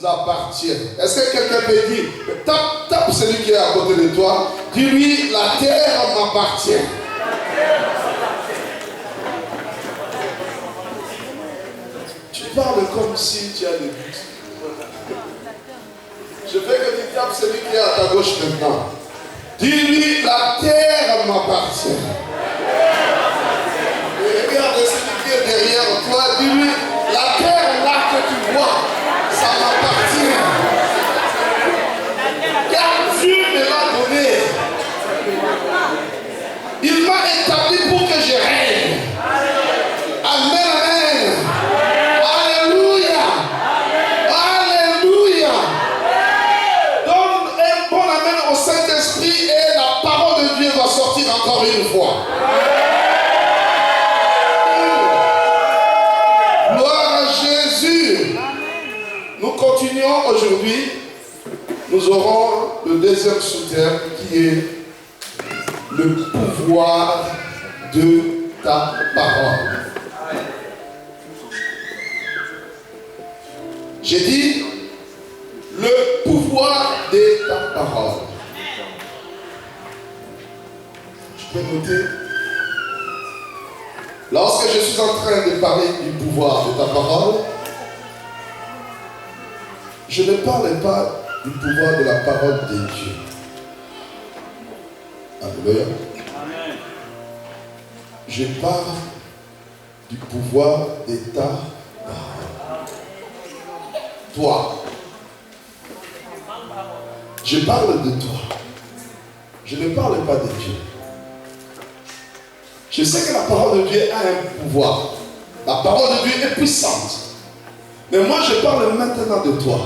appartiennent. Est-ce que quelqu'un peut dire, tape celui qui est à côté de toi, dis-lui, la terre m'appartient. Tu parles comme si tu as des buts. Je veux que tu tapes celui qui est à ta gauche maintenant. Dis-lui, la terre m'appartient. Et regarde celui qui est derrière toi, dis-lui, la terre là que tu vois, ça m'appartient. Car Dieu me l'a donné. Il m'a établi pour que je règne. Amen, amen. Alléluia. Alléluia. Donne un bon amen au Saint-Esprit et la parole de Dieu va sortir encore une fois. Gloire à Jésus. Nous continuons aujourd'hui. Nous aurons le deuxième sous-thème qui est le pouvoir de ta parole. J'ai dit le pouvoir de ta parole. Je peux noter. Lorsque je suis en train de parler du pouvoir de ta parole, je ne parle pas du pouvoir de la parole de Dieu. Alléluia. Amen. Je parle du pouvoir de ta parole. Toi. Je parle de toi. Je ne parle pas de Dieu. Je sais que la parole de Dieu a un pouvoir. La parole de Dieu est puissante. Mais moi, je parle maintenant de toi.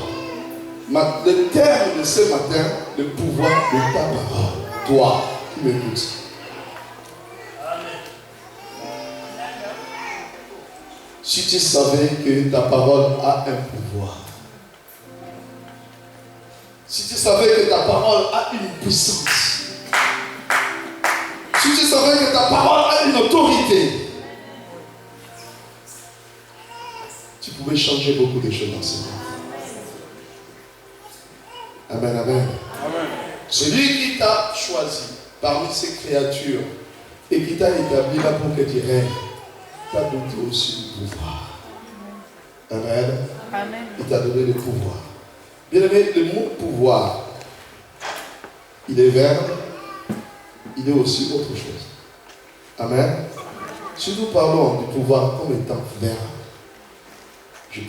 Le terme de ce matin, le pouvoir de ta parole. Toi qui m'écoutes. Si tu savais que ta parole a un pouvoir. Si tu savais que ta parole a une puissance. Si tu savais que ta parole a une autorité. Tu pouvais changer beaucoup de choses dans ce monde. Amen, amen. Amen. Celui qui t'a choisi parmi ces créatures et qui t'a établi là pour que tu règnes, t'a donné aussi le pouvoir. Amen. Amen. Il t'a donné le pouvoir. Bien aimé, le mot pouvoir, il est verbe, il est aussi autre chose. Amen. Si nous parlons du pouvoir comme étant verbe,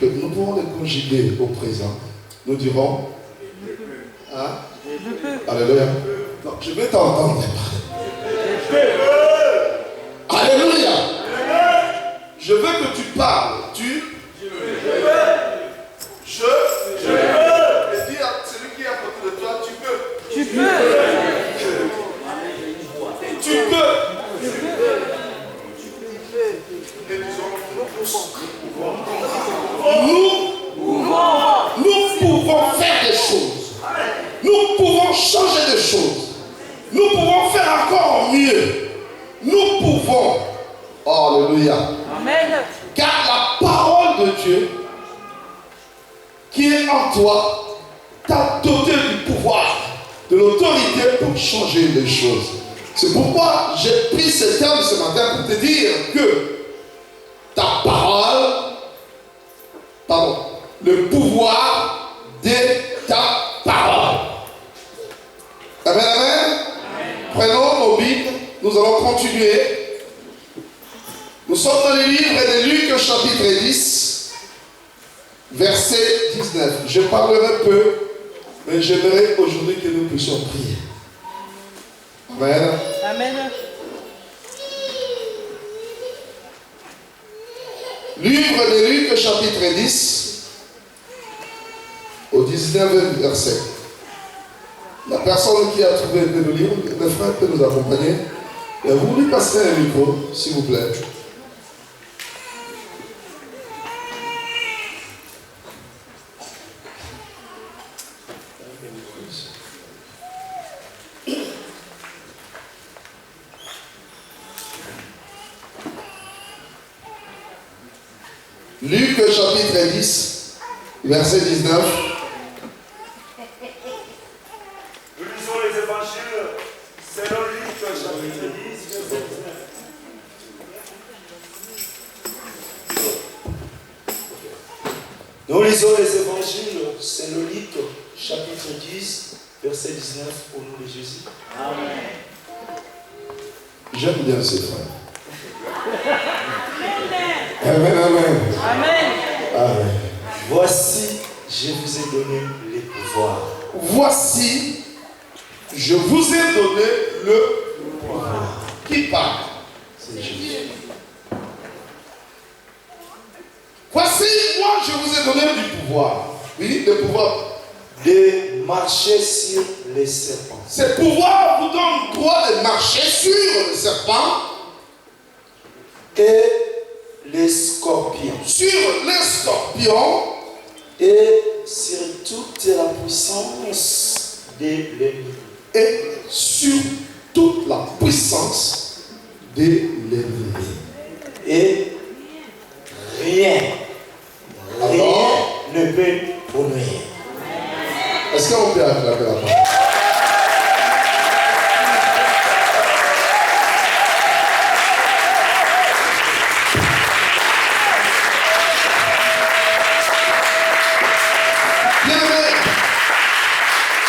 nous pouvons le conjuguer au présent. Nous dirons, hein? Alléluia. Non, je vais t'entendre parler. Alléluia. Je veux que tu parles. Je veux. Et dis à celui qui est à côté de toi, tu peux. Tu peux. Tu peux. Et nous pouvons faire des choses. Nous pouvons changer des choses. Nous pouvons faire encore mieux. Nous pouvons. Alléluia. Amen. Car la parole de Dieu qui est en toi t'a doté du pouvoir, de l'autorité pour changer les choses. C'est pourquoi j'ai pris ce terme ce matin pour te dire que ta parole, le pouvoir de ta parole. Amen, amen. Prenons nos Bibles, nous allons continuer. Nous sommes dans le livre de Luc, chapitre 10, verset 19. Je parlerai peu, mais j'aimerais aujourd'hui que nous puissions prier. Amen. Amen. Livre de Luc, chapitre 10, au 19e verset. La personne qui a trouvé le livre, le frère peut nous accompagner. Et vous lui passerez un micro, s'il vous plaît. Luc chapitre 10, verset 19. lisons les évangiles, c'est le Luc, chapitre 10, verset 19, au nom de Jésus. Amen. J'aime bien ces frères. Amen, amen. Amen. Amen. Voici, je vous ai donné les pouvoirs. Voici, je vous ai donné le pouvoir. Qui parle? C'est Jésus. Voici, moi, je vous ai donné du pouvoir. Oui, le pouvoir. De marcher sur les serpents. Ce pouvoir vous donne le droit de marcher sur le serpent Et les scorpions. sur les scorpions Et sur toute la puissance de l'ennemi. et sur toute la puissance de l'ennemi. Et rien ne peut vous nuire. Est-ce qu'on peut acclamer la parole? Bien aimé,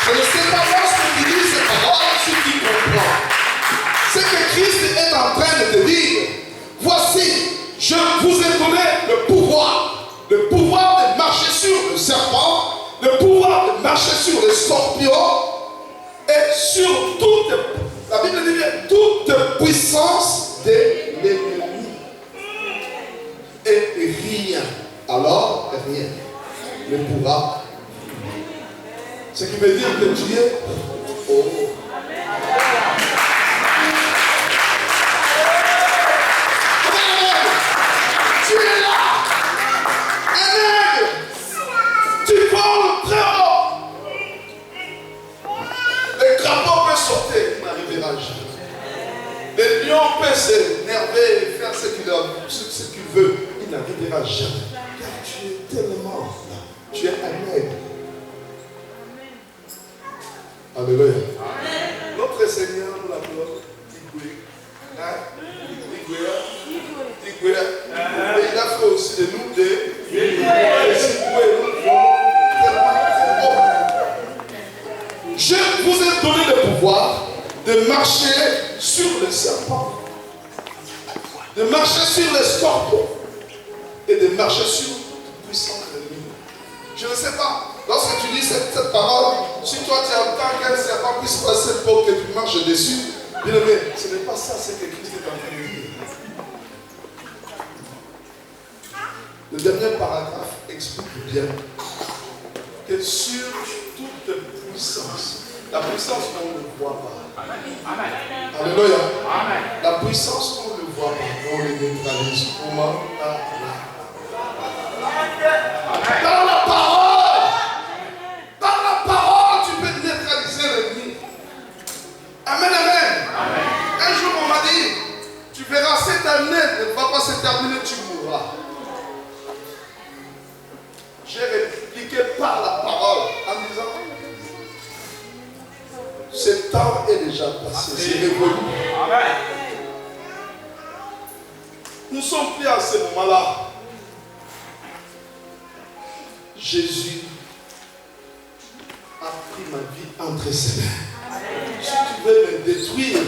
je ne sais pas moi ce qui dit ces paroles, ce qui comprend. Ce que Christ est en train de te dire. Voici, je vous ai donné le pouvoir de marcher sur le serpent, le pouvoir de marcher sur les scorpions et sur toute, la Bible dit bien, toute puissance de l'ennemi. Et rien, alors rien ne pourra. Ce qui veut dire que Dieu, oh, tu es là, un aigle, tu voles très haut. Le crapaud peut sauter, il n'arrivera jamais. Le lion peut s'énerver et faire ce qu'il veut, il n'arrivera jamais. Car tu es tellement là, tu es un aigle. Alléluia. Notre Seigneur nous l'appelle Igwe. Et il a fait aussi de nous des Je vous ai donné le pouvoir de marcher sur les serpents, de marcher sur les scorpions et de marcher sur toute puissance de l'ennemi. Je ne sais pas, lorsque tu dis cette parole, si toi tu entends qu'un serpent puisse passer pour que tu marches dessus, bien aimé, ce n'est pas ça ce que Christ est en train de dire. Le dernier paragraphe explique bien que sur toute puissance, la puissance qu'on ne voit pas. Amen. Alléluia. Amen. La puissance qu'on ne voit pas, on les neutralise. Comment? Dans la parole. Dans la parole, tu peux neutraliser l'ennemi. Amen, amen. Un jour, on m'a dit, tu verras, cette année ne va pas se terminer, tu mourras. J'ai répliqué par la parole en disant, ce temps est déjà passé, c'est révolu. Nous ne sommes plus à ce moment-là. Jésus a pris ma vie entre ses mains. Si tu veux me détruire,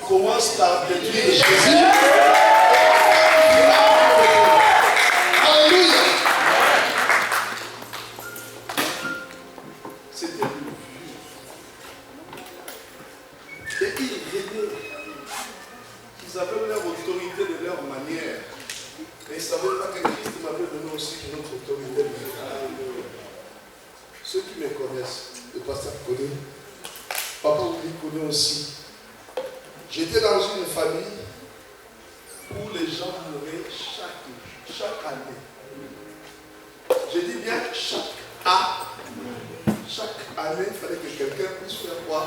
commence par détruire Jésus. Alléluia. C'était le vieux. Et ils venaient. Ils avaient leur autorité de leur manière. Mais ils ne savaient pas que Christ m'avait donné aussi notre autorité. Ceux qui me connaissent, le pasteur connaît, papa Willy connaît aussi. J'étais dans une famille où les gens mouraient chaque année. Je dis bien chaque année. Chaque année, il fallait que quelqu'un puisse faire quoi?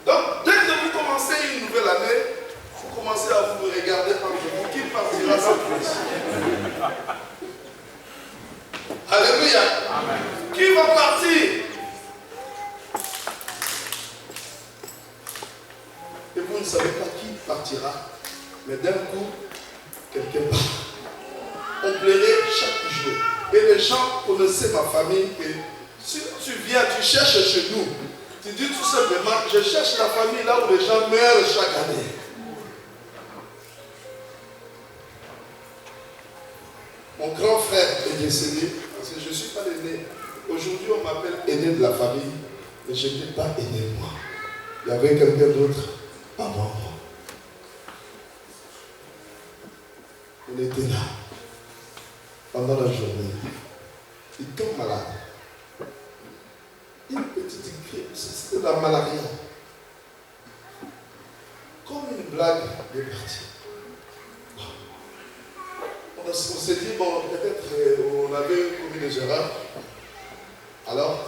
Donc, dès que vous commencez une nouvelle année, vous commencez à vous regarder entre vous. Qui partira cette fois-ci? Alléluia. Amen. Qui va partir? Et vous ne savez pas qui partira. Mais d'un coup, les gens connaissaient ma famille, que si tu viens, tu cherches chez nous, tu dis tout simplement, je cherche la famille là où les gens meurent chaque année. Mon grand frère est décédé, parce que je ne suis pas l'aîné. Aujourd'hui, on m'appelle aîné de la famille, mais je n'étais pas aîné moi. Il y avait quelqu'un d'autre avant moi. On était là, pendant la journée. Il tombe malade. Une petite grippe, c'était de la malaria. Comme une blague, il est parti. On s'est dit, bon, peut-être on avait commis des erreurs. Alors,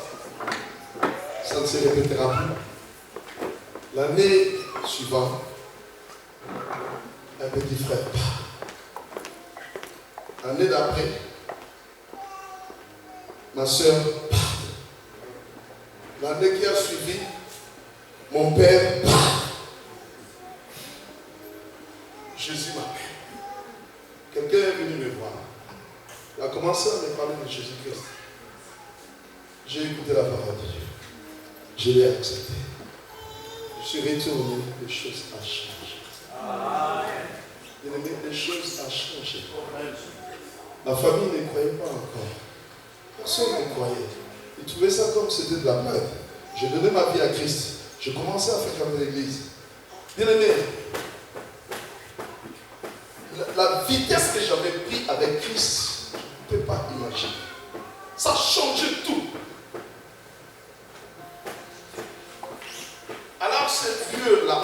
ça ne se répétera plus. L'année suivante, un petit frère part. L'année d'après, ma soeur part. L'année qui a suivi, mon père part. Jésus m'appelle. Quelqu'un est venu me voir. Il a commencé à me parler de Jésus-Christ. J'ai écouté la parole de Dieu. Je l'ai accepté. Je suis retourné, les choses ont changé. Bien aimé, les choses ont changé. Ma famille ne croyait pas encore. Personne ne croyait. Ils trouvaient ça comme c'était de la blague. J'ai donné ma vie à Christ. Je commençais à fréquenter l'église. Bien aimé, la vitesse que j'avais pris avec Christ, je ne peux pas imaginer. Ça changeait tout. Alors ces vieux-là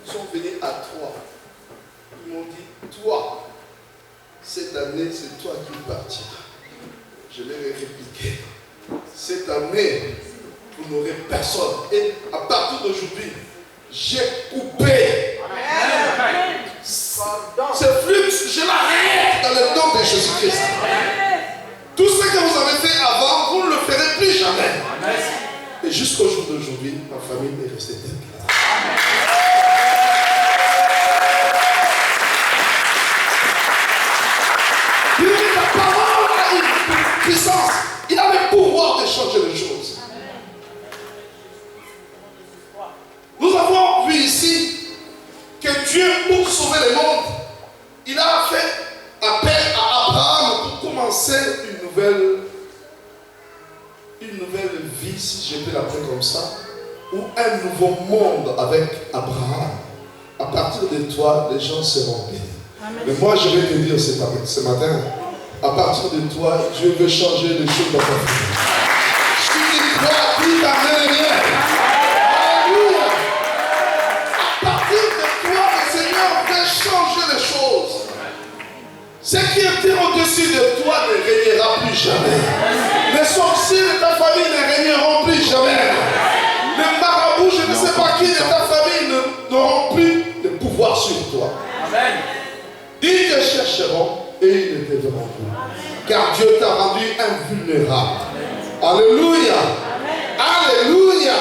sont venus à toi. Ils m'ont dit, toi, cette année, c'est toi qui partiras. Je leur ai répliqué, cette année, vous n'aurez personne. Et à partir d'aujourd'hui, j'ai coupé. Amen. Ce flux, je l'arrête dans le nom de Jésus-Christ. Tout ce que vous avez fait avant, vous ne le ferez plus jamais. Et jusqu'au jour d'aujourd'hui, ma famille est restée telle qu'elle est. La parole a une puissance. Il a le pouvoir de changer les choses. Nous avons vu ici que Dieu, pour sauver le monde, il a fait appel à Abraham pour commencer une nouvelle vie, si je peux l'appeler comme ça, ou un nouveau monde avec Abraham. À partir de toi, les gens seront bénis. Amen. Mais moi, je vais te dire ce matin, à partir de toi, Dieu veut changer les choses dans ta vie. Si tu crois, dis amen, bien. Alléluia. À partir de toi, le Seigneur veut changer les choses. Ce qui était au-dessus de toi ne régnera plus jamais. Les sorciers de ta famille ne régneront plus jamais. Les marabouts, je ne sais pas qui de ta famille n'auront plus de pouvoir sur toi. Amen. Ils te chercheront et ils ne te verront plus. Car Dieu t'a rendu invulnérable. Alléluia. Alléluia.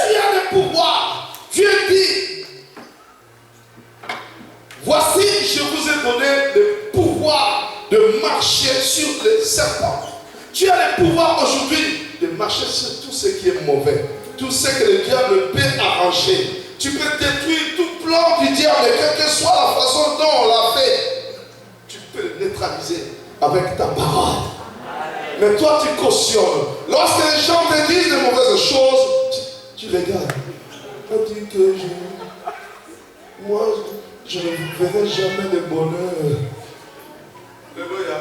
Tu as le pouvoir. Dieu dit, voici, je vous ai donné le pouvoir de marcher sur les serpents. Tu as le pouvoir aujourd'hui de marcher sur tout ce qui est mauvais, tout ce que le diable peut arranger. Tu peux détruire tout plan du diable, quelle que soit la façon dont on l'a fait. Tu peux le neutraliser avec ta parole. Mais toi, tu cautionnes. Lorsque les gens te disent de mauvaises choses, tu regardes. On dit que moi, je ne verrai jamais de bonheur. Alléluia.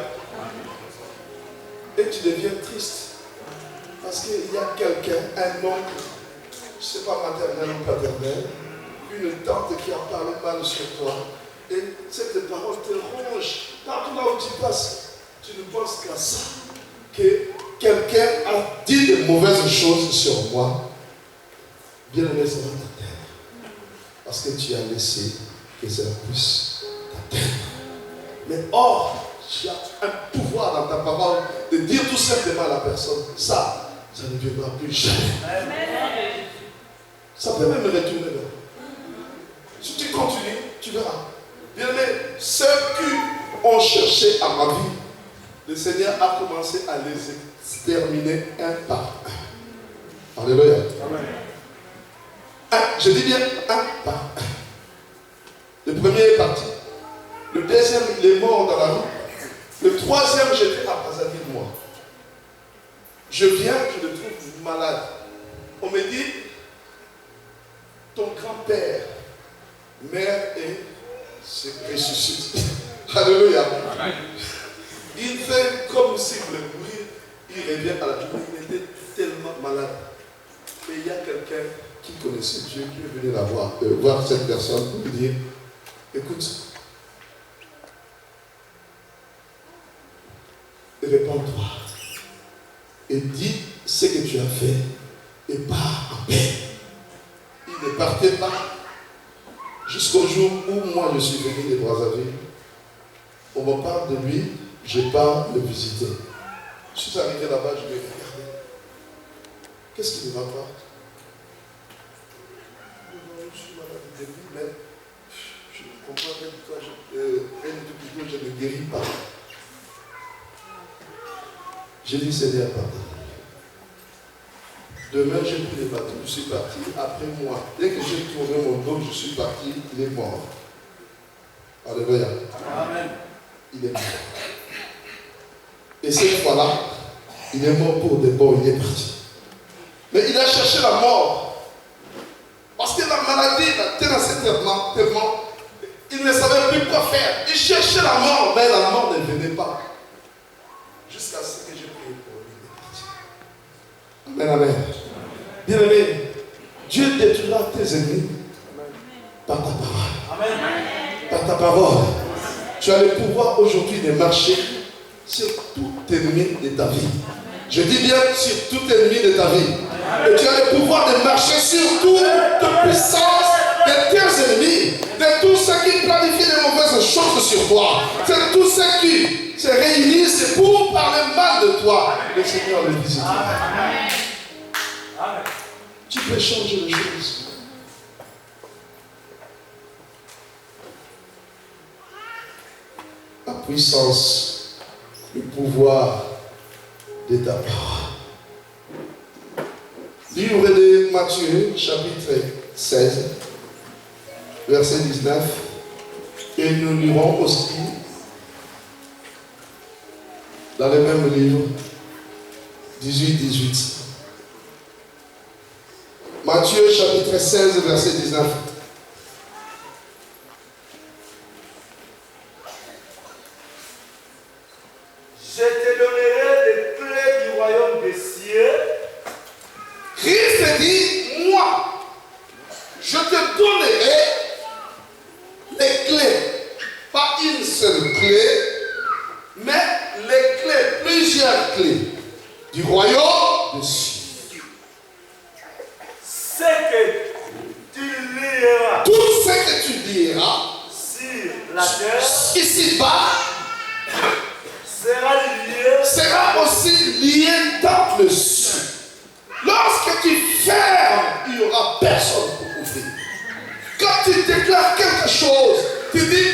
Et tu deviens triste. Parce qu'il y a quelqu'un, un oncle, je ne sais pas maternel ou paternel, une tante qui a parlé mal sur toi. Et cette parole te ronge. Partout là où tu passes, tu ne penses qu'à ça. Que quelqu'un a dit de mauvaises choses sur moi. Bien aimé, ça va t'atteindre. Parce que tu as laissé que ça puisse t'atteindre. Mais or, tu as un pouvoir dans ta parole de dire tout simplement à la personne, ça ne viendra plus jamais. Ça peut même retourner vers toi. Si tu continues, tu verras. Bien aimé, ceux qui ont cherché à ma vie le Seigneur a commencé à les exterminer un par un. Alléluia. Je dis bien un par un. Le premier est parti. Le deuxième, il est mort dans la rue. Le troisième, j'étais à Brazzaville, moi. Je viens, je le trouve malade. On me dit, ton grand-père, mère et se ressuscite. Alléluia. Il fait comme s'il voulait mourir. Il revient à la vie. Il était tellement malade. Et il y a quelqu'un qui connaissait Dieu qui est venu la voir cette personne pour lui dire, écoute, réponds-toi et dis ce que tu as fait et pars en paix. Il ne partait pas jusqu'au jour où moi je suis venu de Brazzaville. On me parle de lui, je pars le visiter. Je suis arrivé là-bas, je vais regarder. Qu'est-ce qui ne va pas? Je suis malade de lui, mais je ne comprends pas pourquoi je ne guéris pas. J'ai dit, Seigneur, pardon. Demain, j'ai pris le bateau, je suis parti. Après moi, dès que j'ai tourné mon dos, je suis parti, il est mort. Alléluia. Amen. Il est mort. Et cette fois-là, il est mort pour de bon, il est parti. Mais il a cherché la mort. Parce que la maladie était dans cet tellement, il ne savait plus quoi faire. Il cherchait la mort, mais la mort ne venait pas. Jusqu'à ce que j'ai prié pour lui. Amen, amen. Bien-aimé, Dieu détruira tes ennemis par ta parole. Amen. Par ta parole. Tu as le pouvoir aujourd'hui de marcher sur tout ennemi de ta vie. Je dis bien sur tout ennemi de ta vie. Et tu as le pouvoir de marcher sur toute puissance de tes ennemis, de tous ceux qui planifient de mauvaises choses sur toi, de tous ceux qui se réunissent pour parler mal de toi. Le Seigneur le visite. Tu peux changer les choses. La puissance, le pouvoir de ta parole. Livre de Matthieu, chapitre 16, verset 19. Et nous lirons aussi dans le même livre, 18. Matthieu, chapitre 16, verset 19. Je te donnerai les clés du royaume des cieux. Christ dit, moi, je te donnerai les clés. Pas une seule clé, mais les clés, plusieurs clés du royaume des cieux. Ce que tu liras. Tout ce que tu diras sur la terre ici-bas sera aussi lié dans le ciel. Lorsque tu fermes, il n'y aura personne pour ouvrir. Quand tu déclares quelque chose, tu dis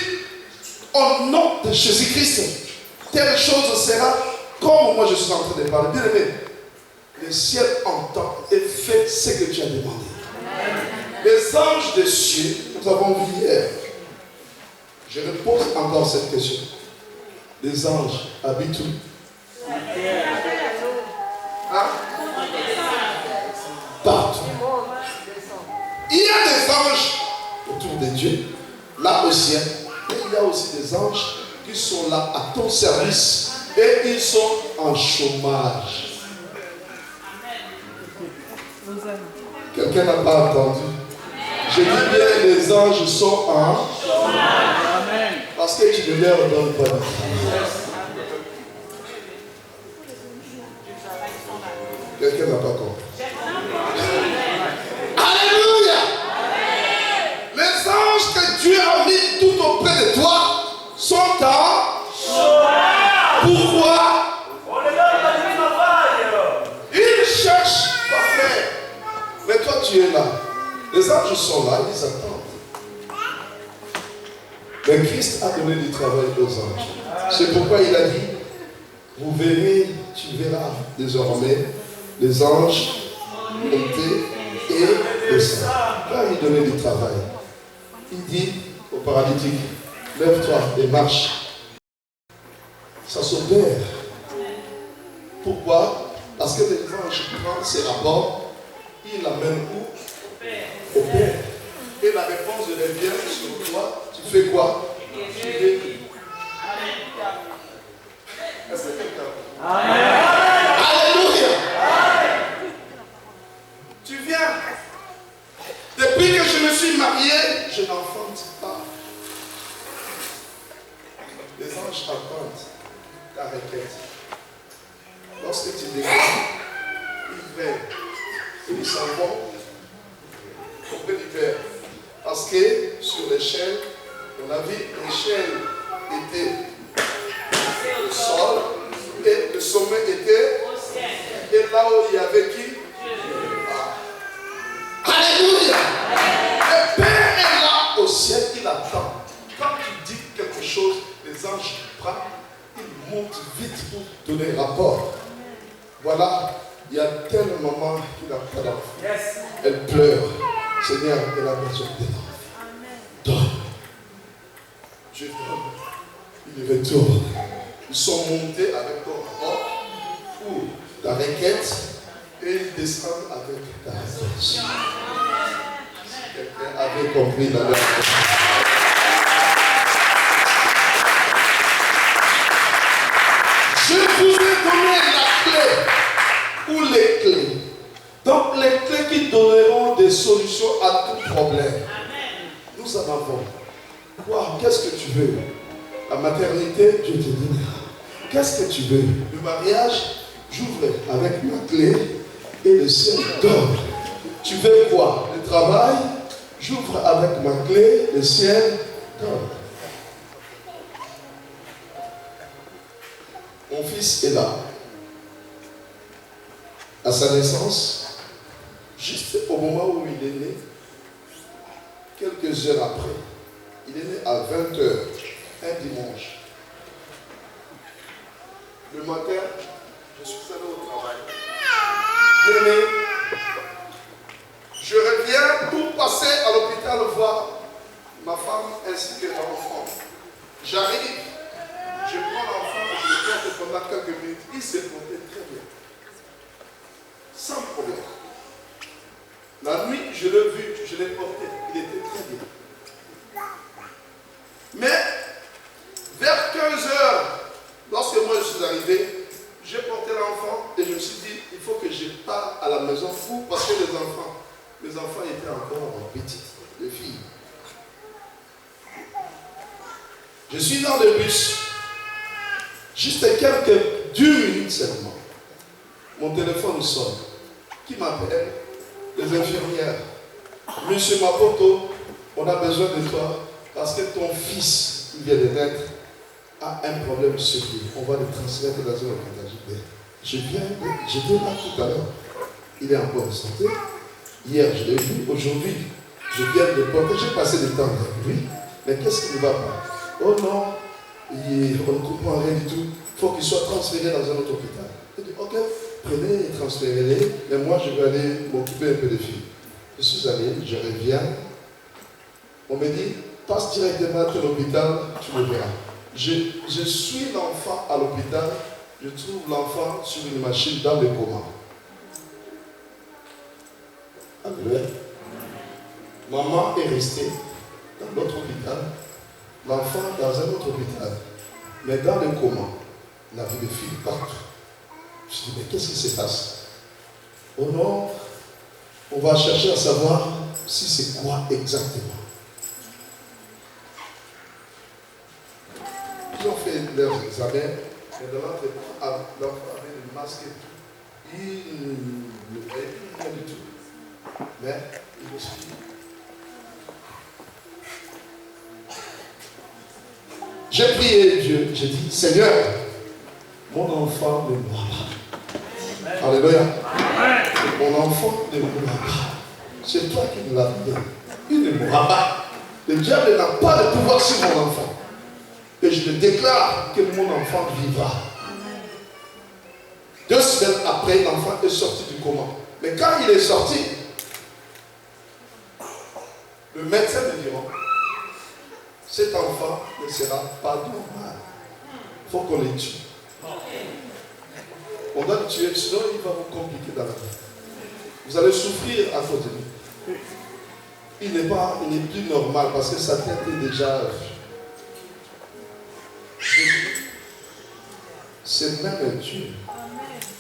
au nom de Jésus-Christ, telle chose sera comme moi je suis en train de parler. Bien aimé, le ciel entend et fait ce que tu as demandé. Les anges des cieux, nous avons vu hier. Je repose encore cette question. Les anges habitent où? Hein? Partout. Il y a des anges autour de Dieu, là au ciel, mais il y a aussi des anges qui sont là à ton service et ils sont en chômage. Quelqu'un n'a pas entendu? Je dis bien, les anges sont en chômage. Parce que tu ne leur donnes pas. Quelqu'un n'a pas compris. Alléluia. Les anges que Dieu a mis tout auprès de toi sont en chômage. Pourquoi? Ils cherchent quoi faire. Mais toi tu es là. Les anges sont là, ils attendent. Mais Christ a donné du travail aux anges. C'est pourquoi il a dit, vous verrez, tu verras désormais les anges monter et descendre. Là, il donnait du travail. Il dit au paralytique, lève-toi et marche. Ça s'opère. Pourquoi? Parce que les anges prennent ses rapports, ils l'amènent où? Au Père. Et la réponse revient sur toi. Tu fais quoi? Tu guéris. Est-ce que quelqu'un? Alléluia. Tu viens. Depuis que je me suis marié, je n'enfante pas. Les anges attendent ta requête. Lorsque tu déclares, ils viennent. Ils s'en vont. Pourquoi ils viennent? Parce que sur l'échelle, on a vu l'échelle était au sol et le sommet était au ciel. Et là où il y avait qui? Alléluia! Le Père est là au ciel, il attend. Quand tu dis quelque chose, les anges prennent, ils montent vite pour donner rapport. Voilà, il y a telle maman qui n'a pas d'enfant. Yes. Elle pleure. Seigneur, elle a besoin d'enfant. Donne. Je donne. Ils retournent. Ils sont montés avec ton rapport pour ta requête et ils descendent avec ta réponse. Si quelqu'un avait compris la réponse. Je vous ai donné la clé ou les clés. Donc les clés qui donneront des solutions à tout problème. Nous en avons. Quoi? Qu'est-ce que tu veux? La maternité, je te donnera. Qu'est-ce que tu veux? Le mariage, j'ouvre avec ma clé et le ciel donne. Tu veux quoi? Le travail, j'ouvre avec ma clé, le ciel donne. Mon fils est là. À sa naissance, juste au moment où il est né, quelques heures après, il est né à 20h, un dimanche. Le matin, je suis allé au travail. Bien né, je reviens pour passer à l'hôpital voir ma femme ainsi que l'enfant. J'arrive, je prends l'enfant et je le porte pendant quelques minutes. Il s'est porté très bien. Sans problème. La nuit, je l'ai vu, je l'ai porté. Il était très bien. Mais, vers 15h, lorsque moi je suis arrivé, j'ai porté l'enfant et je me suis dit, il faut que je parte à la maison parce que les enfants étaient encore petits, les filles. Je suis dans le bus, juste quelques 2 minutes seulement. Mon téléphone sonne. Qui m'appelle? Les infirmières. Monsieur Mapoto, on a besoin de toi parce que ton fils, qui vient de naître, a un problème sérieux. On va le transmettre dans un hôpital. J'étais là tout à l'heure. Il est en bonne santé. Hier, je l'ai vu. Aujourd'hui, je viens de le porter. J'ai passé du temps avec lui. Mais qu'est-ce qui ne va pas? Oh non, on ne comprend rien du tout. Il faut qu'il soit transféré dans un autre hôpital. Il dit, ok, prenez et transférez-les. Mais moi, je vais aller m'occuper un peu des filles. Je suis allé, je reviens. On me dit, passe directement à l'hôpital, tu le verras. Je suis l'enfant à l'hôpital, je trouve l'enfant sur une machine dans le coma. Alléluia. Maman est restée dans l'autre hôpital, l'enfant dans un autre hôpital. Mais dans le coma, on avait des filles partout. Je me suis dit, mais qu'est-ce qui se passe? Oh non, on va chercher à savoir si c'est quoi exactement. Ils ont fait leurs examens, mais dans l'enfant avait le masque et tout. Il ne voyait plus rien du tout. Mais il me suis dit, j'ai prié Dieu, j'ai dit, Seigneur, mon enfant ne mourra pas. Alléluia. Mon enfant ne mourra pas. C'est toi qui me l'as donné. Il ne mourra pas. Le diable n'a pas de pouvoir sur mon enfant. Et je te déclare que mon enfant vivra. 2 semaines après, l'enfant est sorti du coma. Mais quand il est sorti, le médecin me dira, cet enfant ne sera pas normal. Il faut qu'on les tue. On doit le tuer, sinon il va vous compliquer dans la vie. Vous allez souffrir à cause de lui. Il n'est plus normal parce que sa tête est déjà... C'est même Dieu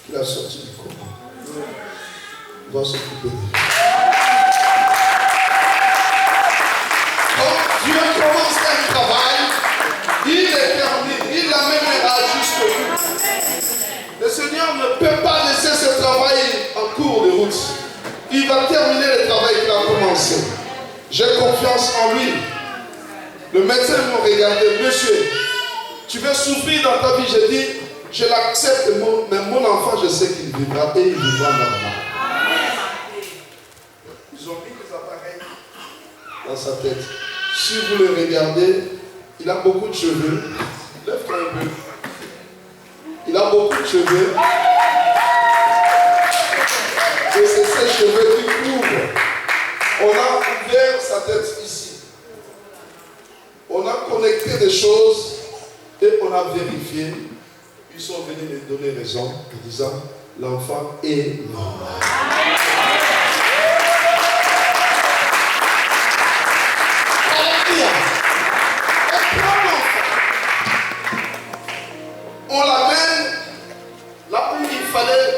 qui l'a sorti du coma. Il va s'occuper de lui. Donc Dieu commence un travail, il est terminé, il l'amènera jusqu'au bout. Le Seigneur ne peut pas laisser ce travail en cours de route. Il va terminer le travail qu'il a commencé. J'ai confiance en lui. Le médecin m'a regardé, monsieur, tu veux souffrir dans ta vie? J'ai dit, je l'accepte, mais mon enfant, je sais qu'il vivra et il vivra normalement. Ils ont mis des appareils dans sa tête. Si vous le regardez, il a beaucoup de cheveux. Lève-toi un peu. Il a beaucoup de cheveux. Et c'est ces cheveux qui couvrent. On a ouvert sa tête ici. On a connecté des choses et on a vérifié. Ils sont venus me donner raison en disant l'enfant est normal. On l'amène là où il fallait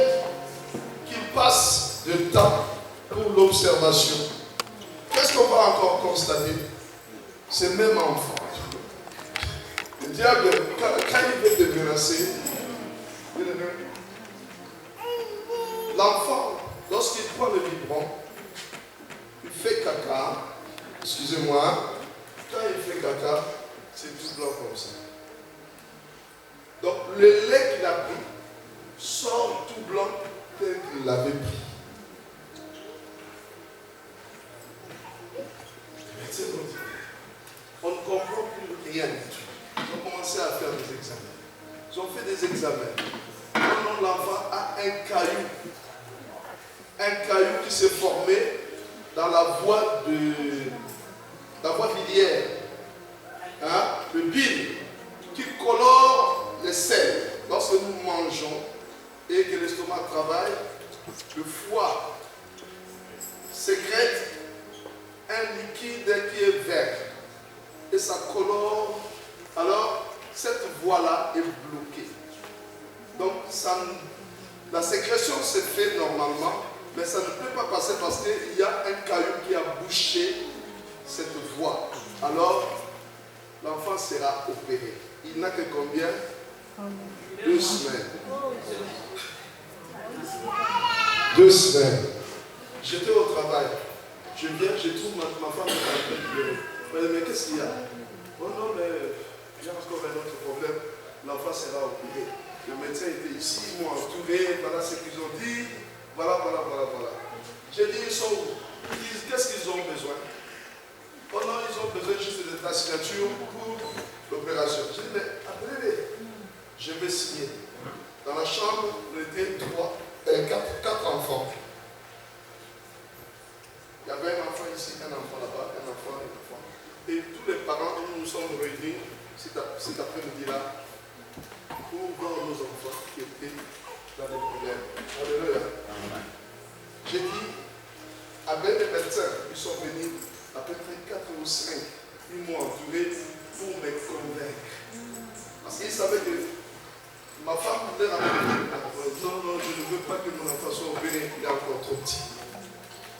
qu'il passe de temps pour l'observation. Qu'est-ce qu'on va encore constater? C'est même enfant. Le diable, quand il veut te menacer, l'enfant, lorsqu'il prend le biberon, il fait caca. Excusez-moi, quand il fait caca, c'est tout blanc comme ça. Donc le lait qu'il a pris sort tout blanc tel qu'il l'avait pris. On ne comprend plus rien du tout. Ils ont commencé à faire des examens. Ils ont fait des examens. Maintenant, l'enfant a un caillou. Un caillou qui s'est formé dans la voie biliaire. Hein? Le bile qui colore les sels. Lorsque nous mangeons et que l'estomac travaille, le foie sécrète un liquide qui est vert. Et ça colore. Alors, cette voie-là est bloquée. Donc, la sécrétion se fait normalement, mais ça ne peut pas passer parce qu'il y a un caillou qui a bouché cette voie. Alors, l'enfant sera opéré. Il n'a que combien? 2 semaines. 2 semaines. J'étais au travail. Je viens, je trouve ma femme qui est en train de pleurer. Mais qu'est-ce qu'il y a? Oh non, mais il y a encore un autre problème. L'enfant sera opéré. Le médecin était ici, ils m'ont entouré, voilà ce qu'ils ont dit. Voilà. J'ai dit, ils sont où? Qu'est-ce qu'ils ont besoin? Oh non, ils ont besoin juste de ta signature pour l'opération. J'ai dit, mais appelez-les. Je vais signer. Dans la chambre, on était 4 enfants. Il y avait un enfant ici, un enfant là-bas, un enfant. Et tous les parents, nous nous sommes réunis cet après-midi-là pour voir nos enfants qui étaient dans des problèmes. Alléluia. J'ai dit, avec les médecins, ils sont venus à peu près 4 ou 5. Ils m'ont entouré pour me convaincre. Parce qu'ils savaient que ma femme voulait ramener non, je ne veux pas que mon enfant soit opéré, il est encore trop petit.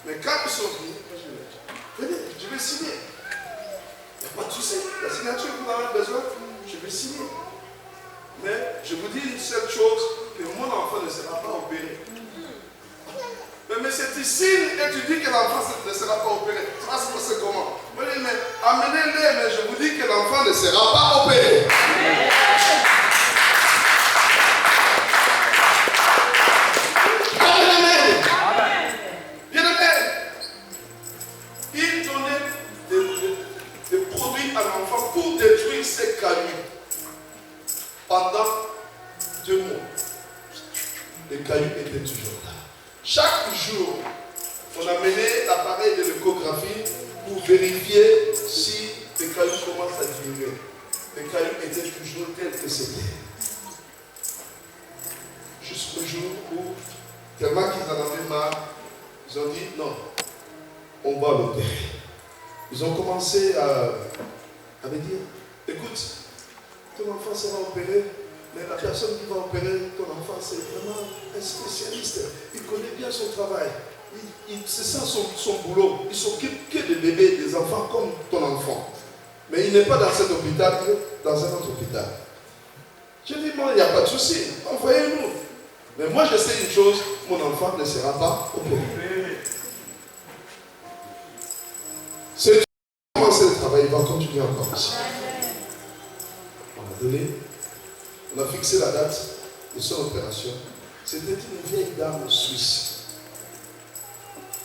Mais quand ils sont venus, je lui ai dit, venez, je vais signer. Il n'y a pas de souci. La signature que vous avez besoin, je vais signer. Mais je vous dis une seule chose, que mon enfant ne sera pas opéré. Mais c'est ici, et tu dis que l'enfant ne sera pas opéré. Ça va se passer comment? Moi, je dis, mais amenez-le, mais je vous dis que l'enfant ne sera pas opéré. Il donnait des produits à l'enfant pour détruire ses cailloux pendant 2 mois. Les les cailloux étaient toujours là. Chaque jour, on amenait l'appareil de l'échographie pour vérifier si les cailloux commencent à diminuer. Les cailloux étaient toujours tels que c'était. Jusqu'au jour où, tellement qu'ils en avaient marre, ils ont dit non, on va l'opérer. Ils ont commencé à me dire, écoute, ton enfant sera opéré, mais la personne qui va opérer ton enfant, c'est vraiment un spécialiste. Il connaît bien son travail. C'est ça son boulot. Il s'occupe que des bébés, des enfants comme ton enfant. Mais il n'est pas dans cet hôpital, il est dans un autre hôpital. J'ai dit, moi, il n'y a pas de souci, envoyez-nous. Mais moi, je sais une chose, mon enfant ne sera pas opéré. C'est commencer le travail, il va continuer encore ici. On a donné, on a fixé la date de son opération. C'était une vieille dame suisse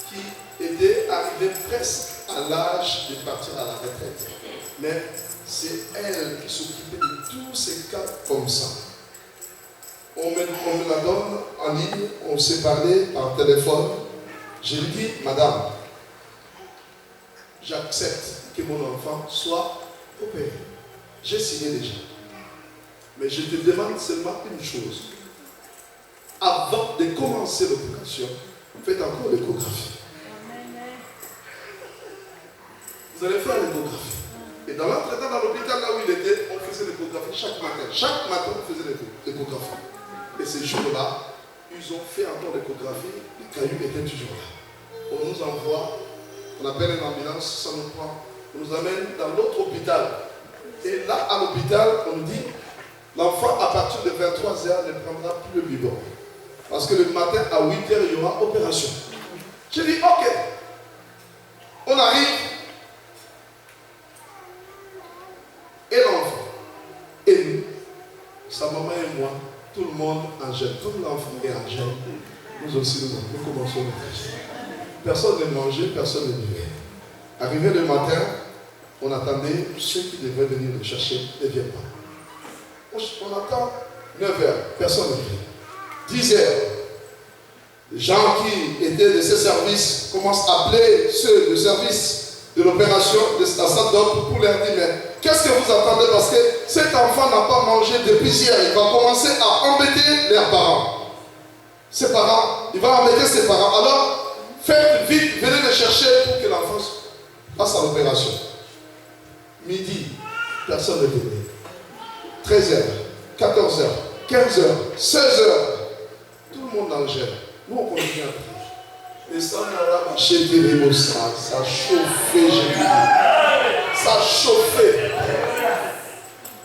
qui était arrivée presque à l'âge de partir à la retraite. Mais c'est elle qui s'occupait de tous ces cas comme ça. On me la donne en ligne, on s'est parlé par téléphone. Je lui dis, madame, j'accepte que mon enfant soit opéré. J'ai signé déjà. Mais je te demande seulement une chose. Avant de commencer l'opération, faites encore l'échographie. Vous allez faire l'échographie. Et dans l'entretien dans l'hôpital, là où il était, on faisait l'échographie chaque matin. Chaque matin, on faisait l'échographie. Et ces jours-là, ils ont fait encore l'échographie. Les cailloux étaient toujours là. On nous envoie, on appelle une ambulance, ça nous prend. On nous amène dans l'autre hôpital. Et là, à l'hôpital, on nous dit, l'enfant, à partir de 23h, ne prendra plus le biberon. Parce que le matin, à 8h, il y aura opération. J'ai dit, ok. On arrive. Et l'enfant, et nous, sa maman et moi, tout le monde en gêne. Tout l'enfant est en gêne. Nous aussi, nous commençons à manger. Personne ne mangeait, personne ne buvait. Arrivé le matin, on attendait ceux qui devaient venir le chercher ne viennent pas. On attend 9h, personne ne vient. 10h, les gens qui étaient de ce service commencent à appeler ceux du service de l'opération de la salle d'ordre pour leur dire, mais qu'est-ce que vous attendez? Parce que cet enfant n'a pas mangé depuis hier. Il va commencer à embêter leurs parents. Ses parents, il va embêter ses parents. Alors, faites vite, venez le chercher pour que l'enfant passe à l'opération. Midi, personne ne venait. 13h, 14h, 15h, 16h. Tout le monde en gêne. Nous, on continue à prier. Et ça, on a marché des ça chauffait, j'ai dit. Ça chauffait.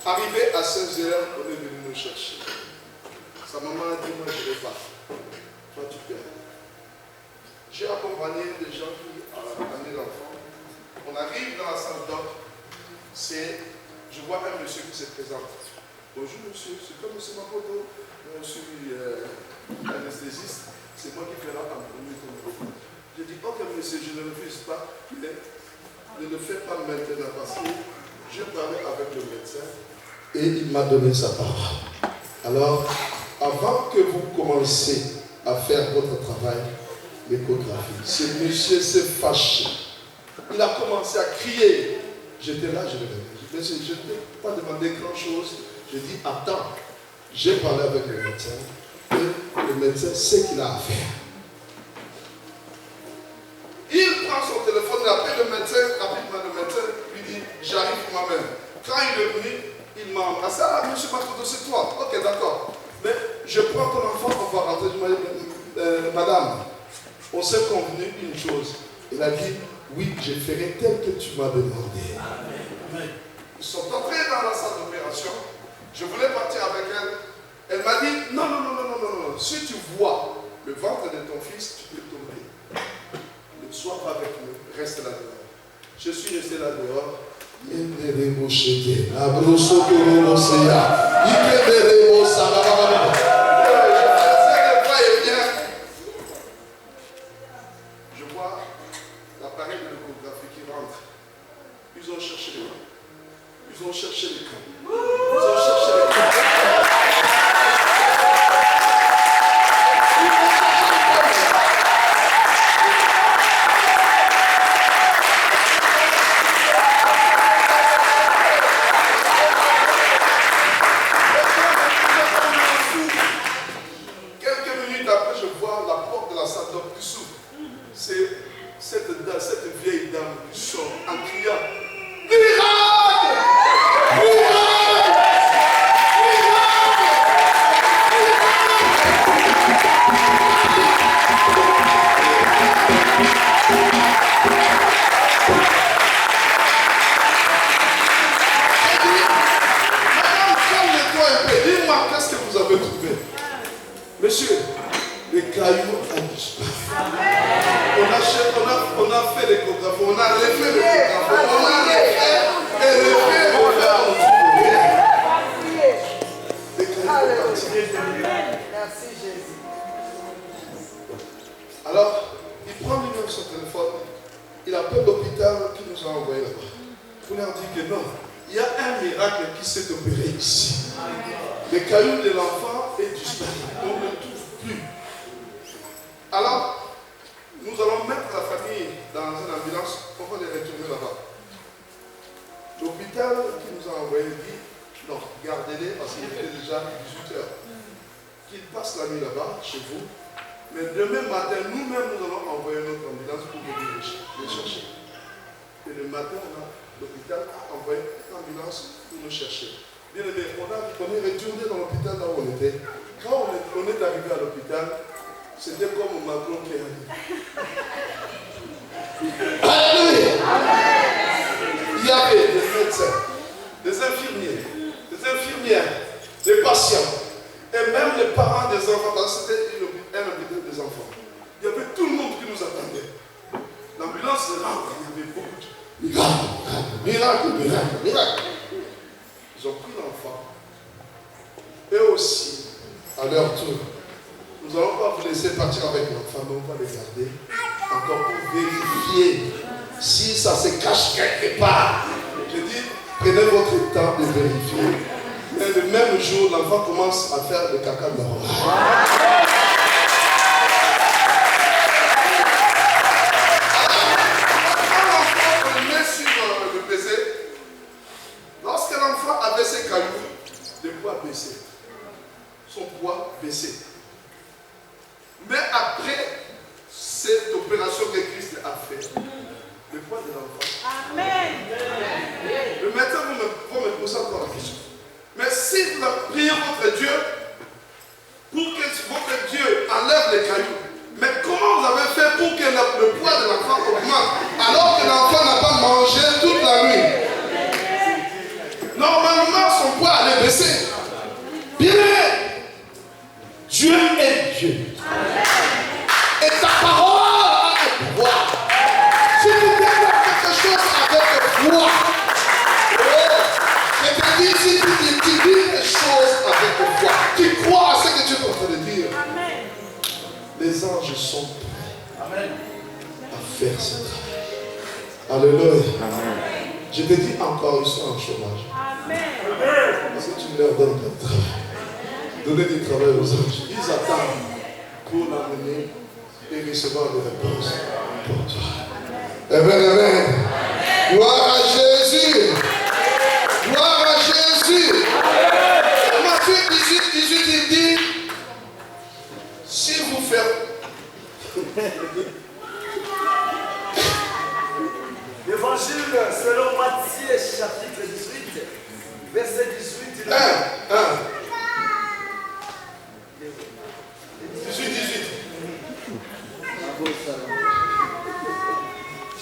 Arrivé à 16h, on est venu nous chercher. Sa maman a dit, moi je ne vais pas. Toi tu perds. J'ai accompagné des gens qui ont amené l'enfant. On arrive dans la salle d'ordre. Je vois un monsieur qui se présente. Bonjour monsieur, c'est comme M. Makoto. Je suis anesthésiste. C'est moi qui ferai en premier ton enfant. Je dis, ok monsieur, je ne refuse pas, mais ne le fais pas maintenant parce que je parlais avec le médecin et il m'a donné sa parole. Alors, avant que vous commenciez à faire votre travail, l'échographie, ce monsieur s'est fâché. Il a commencé à crier. J'étais là, je l'ai dit. Monsieur, je ne t'ai pas demandé grand-chose. Je dis, attends, j'ai parlé avec le médecin et le médecin sait qu'il a à faire. Il prend son téléphone, il appelle le médecin, rapidement le médecin lui dit, j'arrive moi-même. Quand il est venu, il m'a embrassé. Ah, monsieur Makoto, c'est toi. Ok, d'accord. Mais je prends ton enfant, on va rentrer. Madame, on s'est convenu une chose. Il a dit, oui, je ferai tel que tu m'as demandé. Amen. Ils sont entrés dans la salle d'opération. Je voulais partir avec elle. Elle m'a dit, non. Si tu vois le ventre de ton fils, tu peux tomber. Ne sois pas avec nous, reste là dehors. Je suis resté là dehors. Je vois l'appareil de l'échographie qui rentre. Ils ont cherché les camps. Ils ont cherché les camps. Ils ont cherché les camps. l'échographe, on a refait l'échographe, on a refait et refait, on fait rien. Merci Jésus. Alors, il prend lui-même son téléphone, il appelle l'hôpital qui nous a envoyé là-bas. Pour leur dire que non, il y a un miracle qui s'est opéré ici. Les cailloux de l'enfant est disparu, on ne le trouve plus. Alors, nous allons mettre la famille dans une ambulance, on va les retourner là-bas. L'hôpital qui nous a envoyé dit, non, gardez-les parce qu'il était déjà 18 heures. Qu'ils passent la nuit là-bas, chez vous. Mais demain matin, nous-mêmes, nous allons envoyer notre ambulance pour venir les chercher. Et le matin, l'hôpital a envoyé une ambulance pour nous chercher. Bien aimé, on est retourné dans l'hôpital là où on était. Quand on est arrivé à l'hôpital, c'était comme Macron qui a dit. Alléluia! Il y avait des médecins, des infirmiers, des infirmières, des patients, et même les parents des enfants, parce que c'était un hôpital des enfants. Il y avait tout le monde qui nous attendait. L'ambulance rentre, il y avait beaucoup de miracles. Ils ont pris l'enfant. Eux aussi, à leur tour, nous n'allons pas vous laisser partir avec l'enfant, mais on va les garder encore pour vérifier si ça se cache quelque part. Je dis, prenez votre temps de vérifier. Et le même jour, l'enfant commence à faire le caca normal. Lorsque l'enfant avait ses cailloux, le poids baissait. Son poids baissait. Mais après cette opération que Christ a fait, le poids de l'enfant. Amen. Le médecin va me poser encore la question. Mais si vous priez votre Dieu pour que votre Dieu enlève les cailloux, mais comment vous avez fait pour que le poids de l'enfant augmente alors que l'enfant n'a pas mangé toute la nuit? Normalement, son poids allait baisser. Bien aimé, Dieu est Dieu. Et ta parole a un pouvoir. Si tu déclares quelque chose avec foi, je te dis, si tu dis les choses avec foi, tu crois à ce que tu es en train de dire. Amen. Les anges sont prêts à faire ce travail. Alléluia. Amen. Je te dis encore, ils sont en chômage. Amen. Parce que tu leur donnes du travail. Donner du travail aux anges. Ils attendent pour l'amener et recevoir des réponses pour toi. Amen, amen. Gloire à Jésus. Gloire à Jésus. Matthieu 18, il dit, si vous faites... L'évangile selon Matthieu chapitre 18, verset 18. 18.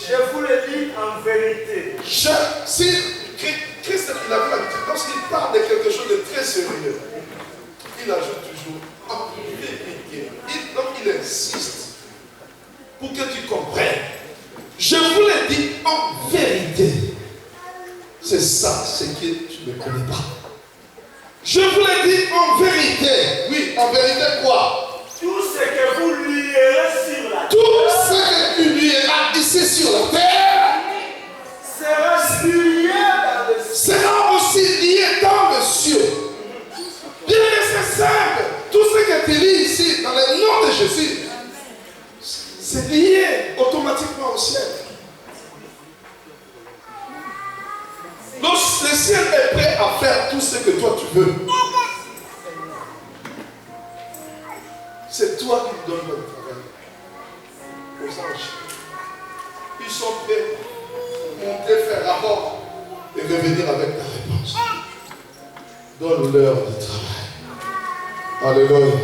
Je vous le dis en vérité. Si Christ, il avait l'habitude, lorsqu'il parle de quelque chose de très sérieux, il ajoute toujours en vérité. Donc il insiste pour que tu comprennes. Je vous le dis en vérité. C'est ça, ce que tu ne connais pas. Je vous le dis en vérité. Oui, en vérité quoi? Tout ce que vous lierez sur la terre. Tout ce que tu lieras ici sur la terre sera lié dans le ciel. Sera aussi lié dans le ciel. Bien, c'est simple. Tout ce que tu lis ici, dans le nom de Jésus, c'est lié automatiquement au ciel. Donc le ciel est prêt à faire tout ce que toi tu veux. C'est toi qui donnes le travail aux anges. Ils sont prêts pour monter, faire rapport et revenir avec ta réponse. Donne-leur du travail. Alléluia.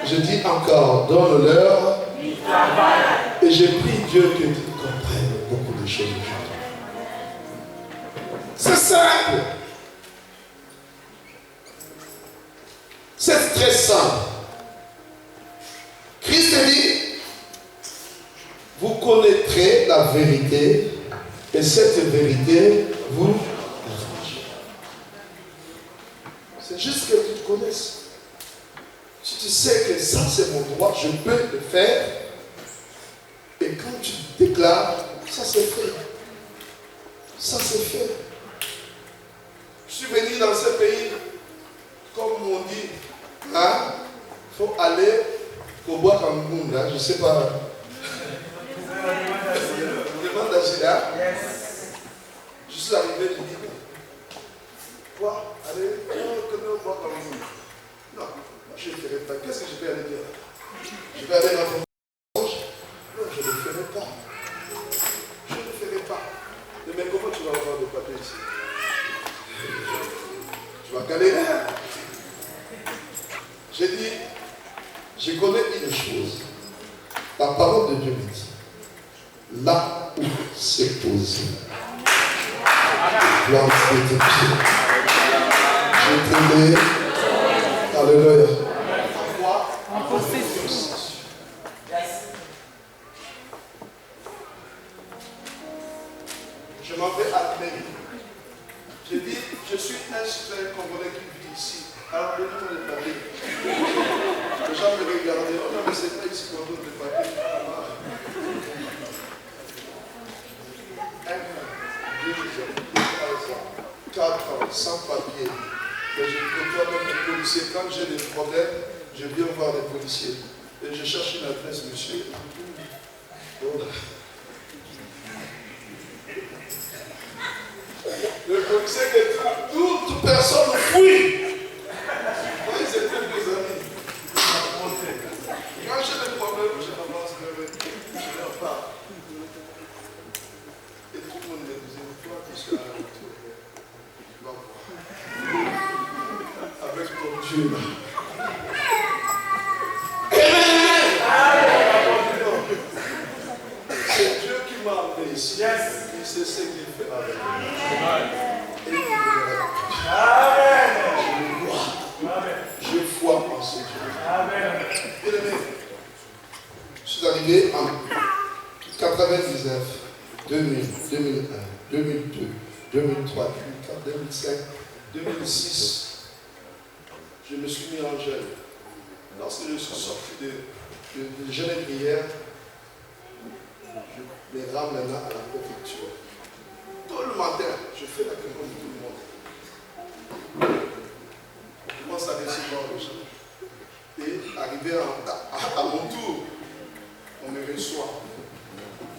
Je dis encore, donne-leur du travail. Et je prie Dieu que tu comprennes beaucoup de choses aujourd'hui. C'est simple. C'est très simple. Christ dit, vous connaîtrez la vérité, et cette vérité vous affranchit. C'est juste que tu te connaisses. Si tu sais que ça c'est mon droit, je peux le faire. Et quand tu déclares, ça c'est fait. Ça c'est fait. Je suis venu dans ce pays, comme on dit, hein, il faut aller au bois Cameroun, là, je ne sais pas. Demande d'agir, hein? Je suis arrivé, je dis, quoi? Allez, au bois Cameroun. Non, moi je ne ferai pas. Qu'est-ce que je vais aller dire? Je vais aller dans mon manche? Non, je ne le ferai pas. Je ne le ferai pas. Mais comment tu vas avoir des papiers ici? Tu vas galérer. J'ai dit, je connais une chose. La parole de Dieu me dit, là où c'est posé, plante tes pieds. Je te mets, alléluia. Pourquoi? En possession. Je m'en vais à Amérique. J'ai dit, je suis un citoyen congolais qui vit ici. Alors, donnez-moi les papiers. Les gens me regardaient. Oh non, mais c'est pas ici qu'on donne les papiers. 1 an, 2 ans, 3 ans, 4 ans, sans papier. Mais je côtoie même les policiers. Quand j'ai des problèmes, je viens voir les policiers. Et je cherche une adresse, monsieur. Oh. Le policier que toute personne fuit. Moi, ils étaient mes amis. Quand j'ai des problèmes, je avance vers eux. Je leur parle. Et tout le monde me disait, toi, tu seras à retour. Tu vas voir. Avec ton Dieu là. C'est Dieu qui m'a amené ici. Il sait ce qu'il fait avec moi. Et il me Amen. J'ai foi en ce Dieu. Amen. Bien-aimé, je suis arrivé en 99, 2000, 2001, 2002, 2003, 2004, 2005, 2006. Je me suis mis en jeûne. Lorsque je suis sorti de jeûne et prière, je me rends maintenant à la préfecture. Tout le matin, je fais la communion de tout le monde. Je commence à recevoir les gens. Et arrivé à mon tour, on me reçoit.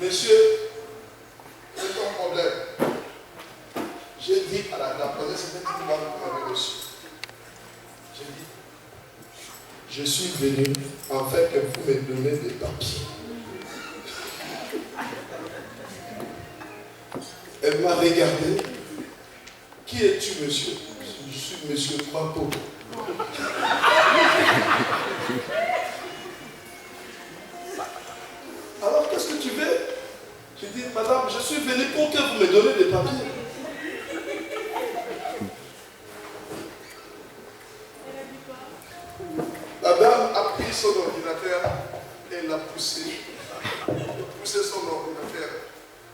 Monsieur, c'est ton problème. J'ai dit à la première semaine qui m'avait reçu. J'ai dit, je suis venu en fait que vous me donnez des papiers. Elle m'a regardé. Qui es-tu, monsieur? Je suis monsieur Trapeau. Alors, qu'est-ce que tu veux? J'ai dit, madame, je suis venu pour que vous me donnez des papiers. La dame a pris son ordinateur et l'a poussé. Elle a poussé son ordinateur.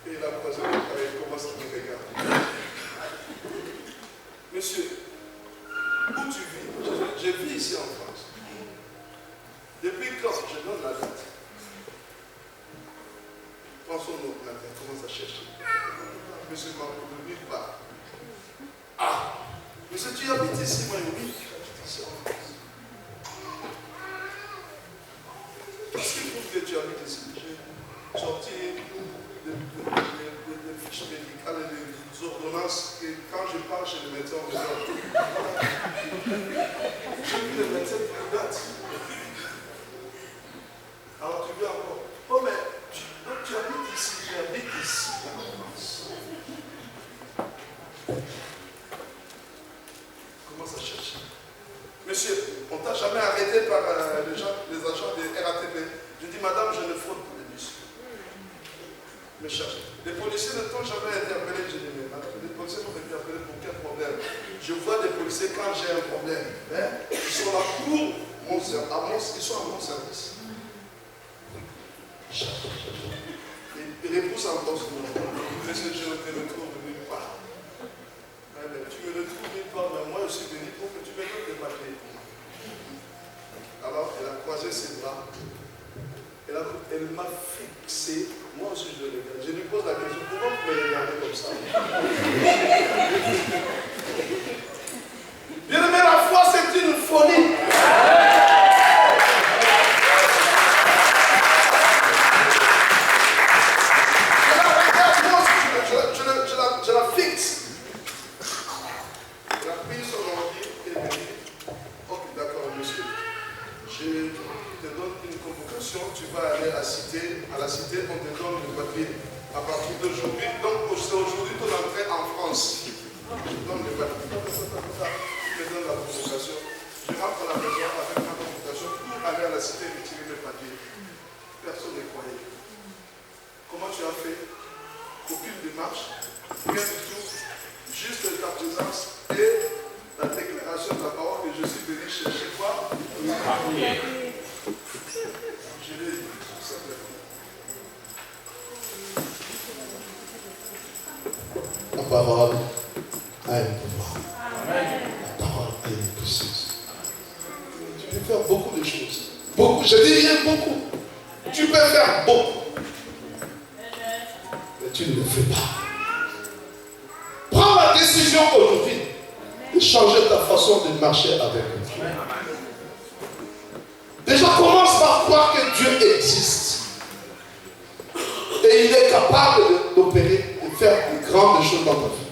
Et la troisième elle commence à me regarder. Monsieur, où tu vis? Je vis ici en France. Depuis quand je donne la date? Prends son ordinateur, commence à chercher. Monsieur m'a nulle part. Ah! Monsieur, tu habites ici? Moi, oui, j'habite ici en France. Qu'est-ce qui prouve que tu habites ici? J'ai sorti des fiches médicales et des ordonnances que quand je parle chez le médecin, on me donne. J'ai vu le médecin qui date. Alors tu veux encore. Oh mais tu habites ici, j'habite ici. Commence à chercher. Monsieur, on t'a jamais arrêté par les agents de RATP. Je dis madame, je ne fraude pas les bus. Me cherche. Les policiers ne t'ont jamais interpellé. Je dis, mais madame, les policiers m'ont interpellé pour quel problème? Je vois des policiers quand j'ai un problème. Hein? Ils sont là pour mon service. Ils sont à mon service. Et il repousse encore ce nom. Mais je ne te retrouve nulle part. Tu me retrouves nulle part, mais moi je suis venu pour que tu me donnes des papiers. Alors elle a croisé ses bras. Elle m'a fixé. Moi aussi je le regarde. Je lui pose la question, pourquoi vous me regardez comme ça? Bien aimé, la foi c'est une folie. Je la fixe. Elle a pris son ordi et elle dit, ok d'accord monsieur, je te donne une convocation, tu vas aller à la cité, on te donne le papier. À partir d'aujourd'hui, donc c'est aujourd'hui ton entrée en France. Je te donne le papier. Je te donne la convocation. Je rentre à la maison avec ma convocation pour aller à la cité retirer mes papiers. Personne ne croyait. Comment tu as fait? Aucune démarche, rien du tout, juste ta présence et la déclaration de la parole que je suis venu chercher quoi? Je l'ai dit tout simplement. La parole a un pouvoir. La parole a une puissance. Tu peux faire beaucoup de choses. Beaucoup, je dis bien beaucoup. Tu peux faire beaucoup. Tu ne le fais pas. Prends la décision aujourd'hui de changer ta façon de marcher avec Dieu. Déjà, commence par croire que Dieu existe. Et il est capable d'opérer, de faire de grandes choses dans ta vie.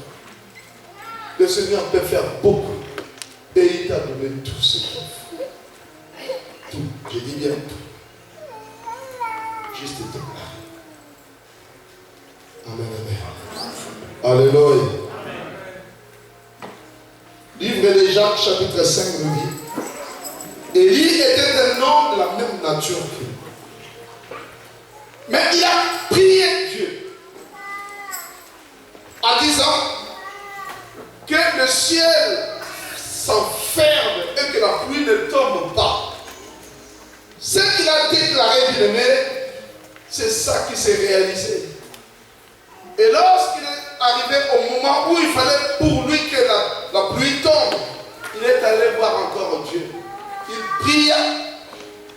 Le Seigneur peut faire beaucoup. Et il t'a donné tout ce qu'il faut. Tout. Je dis bien tout. Juste déclarer. Amen, amen. Alléluia. Livre de Jacques, chapitre 5, nous dit, Élie était un homme de la même nature que lui. Mais il a prié Dieu en disant que le ciel s'enferme et que la pluie ne tombe pas. Ce qu'il a déclaré, bien aimé, c'est ça qui s'est réalisé. Et lorsqu'il est arrivé au moment où il fallait pour lui que la pluie tombe, il est allé voir encore Dieu. Il pria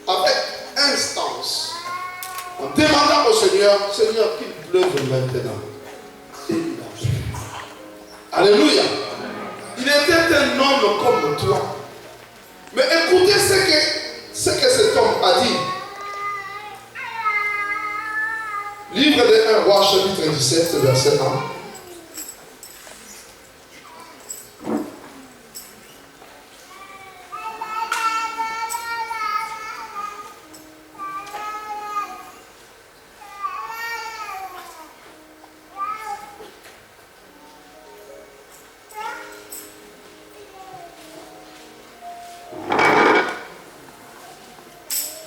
avec instance, en demandant au Seigneur, Seigneur, qu'il pleuve maintenant. Et il a plu. Alléluia. Il était un homme comme toi. Mais écoutez ce que cet homme a dit. Livre de 1 Roi, chapitre 17, verset 1.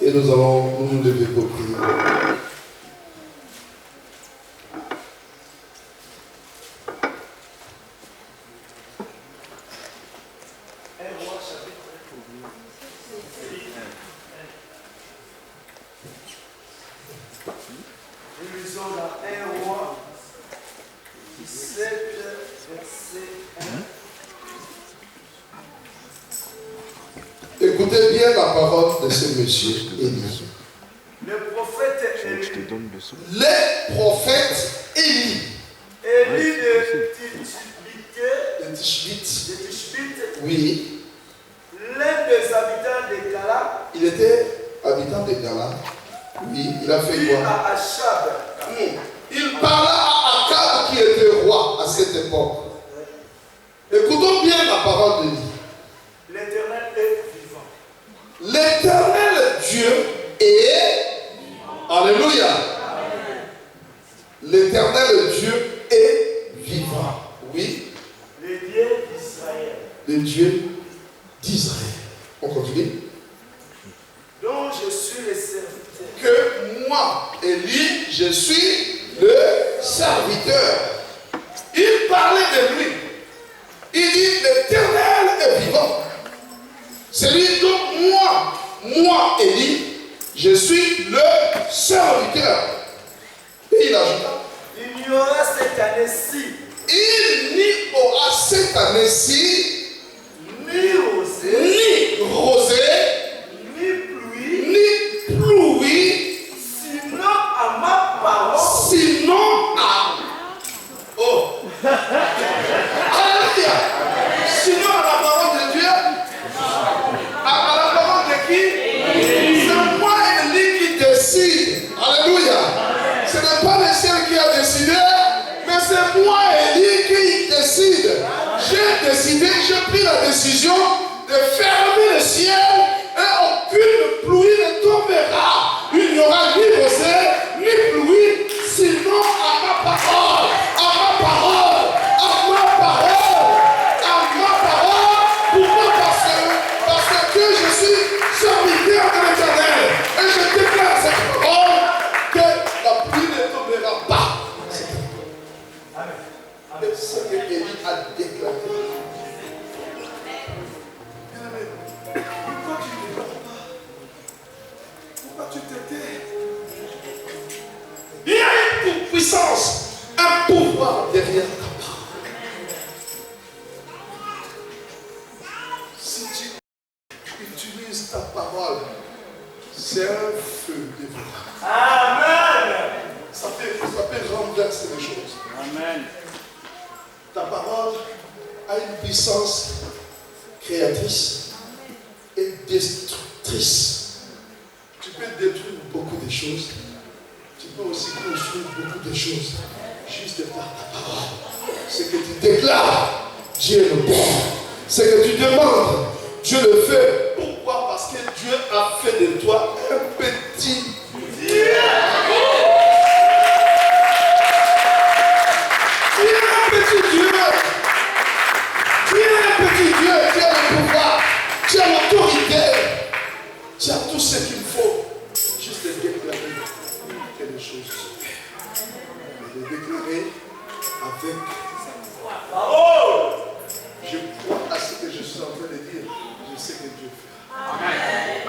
Et nous allons nous lever pour prier. Écoutez bien la parole de ce monsieur Élie. Le prophète Élie. Les prophètes Élie. Élie de Tishbite. Oui. L'un des habitants de Gala. Il était habitant de Gala. Oui. Il a fait quoi? À Achab. Il parla à Akab qui était roi à cette époque. Écoutons bien la parole de Dieu. L'Éternel est vivant. L'Éternel Dieu est. Alléluia. L'Éternel Dieu est vivant. Oui. Le Dieu d'Israël. Le Dieu d'Israël. On continue. Donc je suis le serviteur. Que moi, Élie, je suis le serviteur. Il parlait de lui. Il dit, l'Éternel est vivant. C'est lui donc moi, Élie, je suis le serviteur. Et il ajouta, il n'y aura cette année-ci il n'y aura cette année-ci ni rosée, ni rosée, ni pluie, ni pluie, sinon à ma parole. sinon à... Oh! Alléluia! Sinon à la parole de Dieu, à la parole de qui? C'est moi Élie qui décide. Alléluia! Ce n'est pas le ciel qui a décidé, mais c'est moi Élie qui décide. J'ai décidé, j'ai pris la décision de fermer le ciel et aucune pluie ne tombera. Il n'y aura ni rosée, ni pluie, sinon à ma parole, à ma parole, à ma parole, à ma parole. Pourquoi? Parce que je suis serviteur de l'Éternel. Et je déclare cette parole que la pluie ne tombera pas. C'est ce que Élie a déclaré. Pourquoi tu ne dors pas? Pourquoi tu te tais? Il y a une puissance, un pouvoir derrière ta parole. Si tu utilises ta parole, c'est un feu dévorant. Amen. Ça peut renverser les choses. Amen. Ta parole a une puissance créatrice et destructrice. Tu peux détruire beaucoup de choses. Tu peux aussi construire beaucoup de choses. Juste par ta parole. Ce que tu déclares, Dieu le fait. Ce que tu demandes, Dieu le fait. Pourquoi? Parce que Dieu a fait de toi un petit Dieu. Tu es un petit Dieu. Tu es un petit Dieu. Tu as le pouvoir. Tu as l'autorité. Tu as tout ce qu'il faut. Juste de déclarer que les choses se font. De déclarer avec Parole. je crois à ce que je suis en train de dire. Je sais que Dieu fait.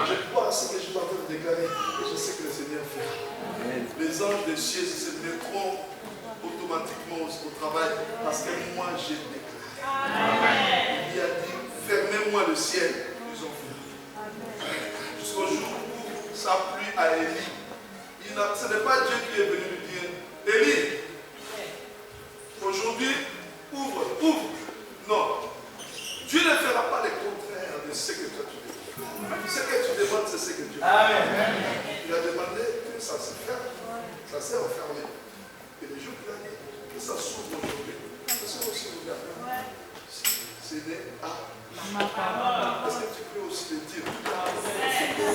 Je crois à ce que je suis en train de déclarer. Et je sais que le Seigneur fait. Les anges des cieux se mettront automatiquement au travail parce que moi j'ai déclaré. Il a dit fermez-moi le ciel. Ils ont fait. Jusqu'au jour où ça plut à Élie. Ce n'est pas Dieu qui est venu lui dire Élie, aujourd'hui ouvre. Non. Dieu ne fera pas le contraire de ce que toi tu demandes. Ce que tu demandes, c'est ce que Dieu fait. Amen. Il a demandé que ça se ferme. Ça s'est enfermé. Et le jour qu'il a dit que ça s'ouvre aujourd'hui, ça s'est aussi ouvert. C'est né à ma parole. Est-ce que tu peux aussi le dire?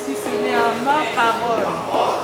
Si ce n'est à ma parole.